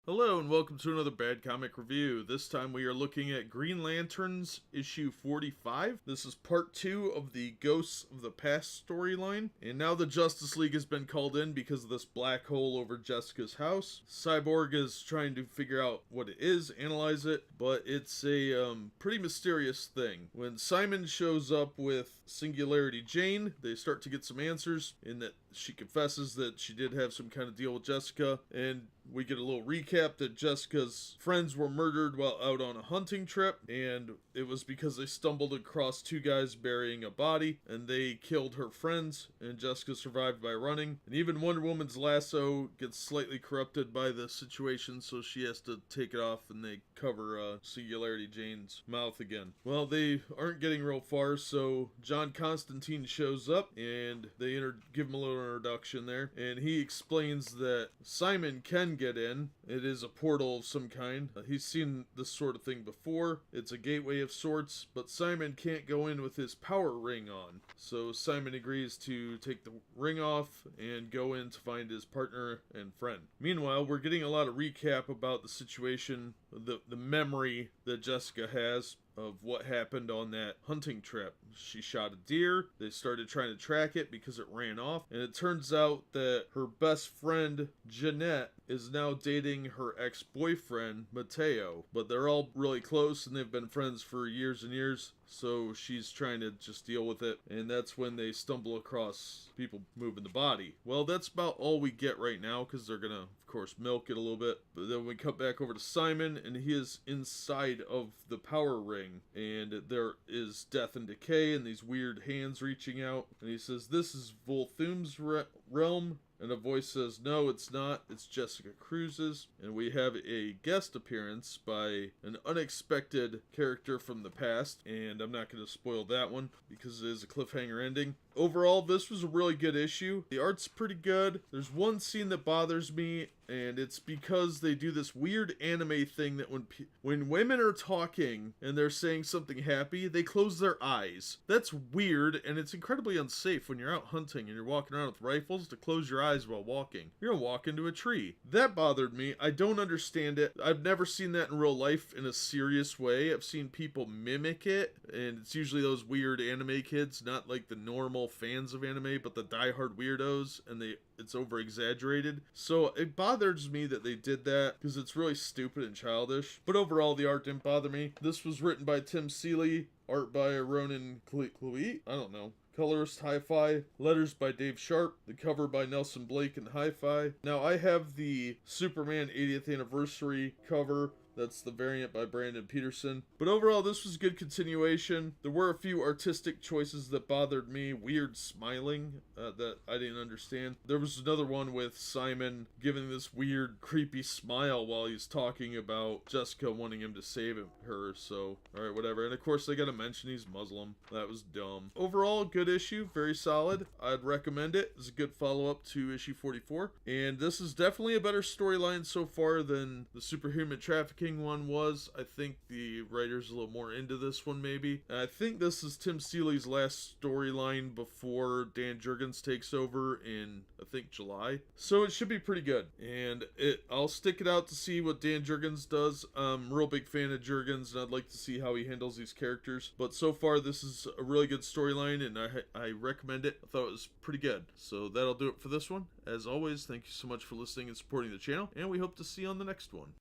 Hello and welcome to another Bad Comic Review. This time we are looking at Green Lanterns issue 45. This is part 2 of the Ghosts of the Past storyline. And now the Justice League has been called in because of this black hole over Jessica's house. Cyborg is trying to figure out what it is, analyze it, but it's a pretty mysterious thing. When Simon shows up with Singularity Jane, they start to get some answers in that she confesses that she did have some kind of deal with Jessica, and we get a little recap that Jessica's friends were murdered while out on a hunting trip, and it was because they stumbled across two guys burying a body, and they killed her friends, and Jessica survived by running. And even Wonder Woman's lasso gets slightly corrupted by the situation, so she has to take it off, and they cover Singularity Jane's mouth again. Well, they aren't getting real far, so John Constantine shows up, and they give him a little introduction there, and he explains that Simon can get in. It is a portal of some kind. He's seen this sort of thing before. It's a gateway of sorts, but Simon can't go in with his power ring on. So Simon agrees to take the ring off and go in to find his partner and friend. Meanwhile, we're getting a lot of recap about the situation, the memory that Jessica has of what happened on that hunting trip. She shot a deer, they started trying to track it because it ran off, and it turns out that her best friend, Jeanette, is now dating her ex-boyfriend, Mateo. But they're all really close and they've been friends for years and years, so she's trying to just deal with it, and that's when they stumble across people moving the body. Well, that's about all we get right now, because they're gonna, of course, milk it a little bit. But then we cut back over to Simon, and he is inside of the power ring, and there is death and decay, and these weird hands reaching out, and he says, "This is Volthoom's realm." And a voice says, "No, it's not. It's Jessica Cruz's." And we have a guest appearance by an unexpected character from the past. And I'm not going to spoil that one because it is a cliffhanger ending. Overall, this was a really good issue. The art's pretty good. There's one scene that bothers me, and it's because they do this weird anime thing that when women are talking and they're saying something happy, they close their eyes. That's weird, and it's incredibly unsafe when you're out hunting and you're walking around with rifles to close your eyes while walking. You're gonna walk into a tree. That bothered me. I don't understand it. I've never seen that in real life in a serious way. I've seen people mimic it, and it's usually those weird anime kids, not like the normal fans of anime, but the diehard weirdos, and it's over exaggerated. So it bothers me that they did that because it's really stupid and childish. But overall, the art didn't bother me. This was written by Tim Seeley, art by Ronan Cleet. I don't know. Colorist Hi-Fi, letters by Dave Sharp, the cover by Nelson Blake and Hi-Fi. Now I have the Superman 80th anniversary cover. That's the variant by Brandon Peterson. But overall, this was a good continuation. There were a few artistic choices that bothered me. Weird smiling that I didn't understand. There was another one with Simon giving this weird, creepy smile while he's talking about Jessica wanting him to save her. So, alright, whatever. And of course, they gotta mention he's Muslim. That was dumb. Overall, good issue. Very solid. I'd recommend it. It's a good follow-up to issue 44. And this is definitely a better storyline so far than the superhuman trafficking one was. I think the writer's a little more into this one maybe. And I think this is Tim Seeley's last storyline before Dan Jurgens takes over in, I think, July. So it should be pretty good. And I'll stick it out to see what Dan Jurgens does. I'm a real big fan of Jurgens, and I'd like to see how he handles these characters. But so far, this is a really good storyline, and I recommend it. I thought it was pretty good. So that'll do it for this one. As always, thank you so much for listening and supporting the channel, and we hope to see you on the next one.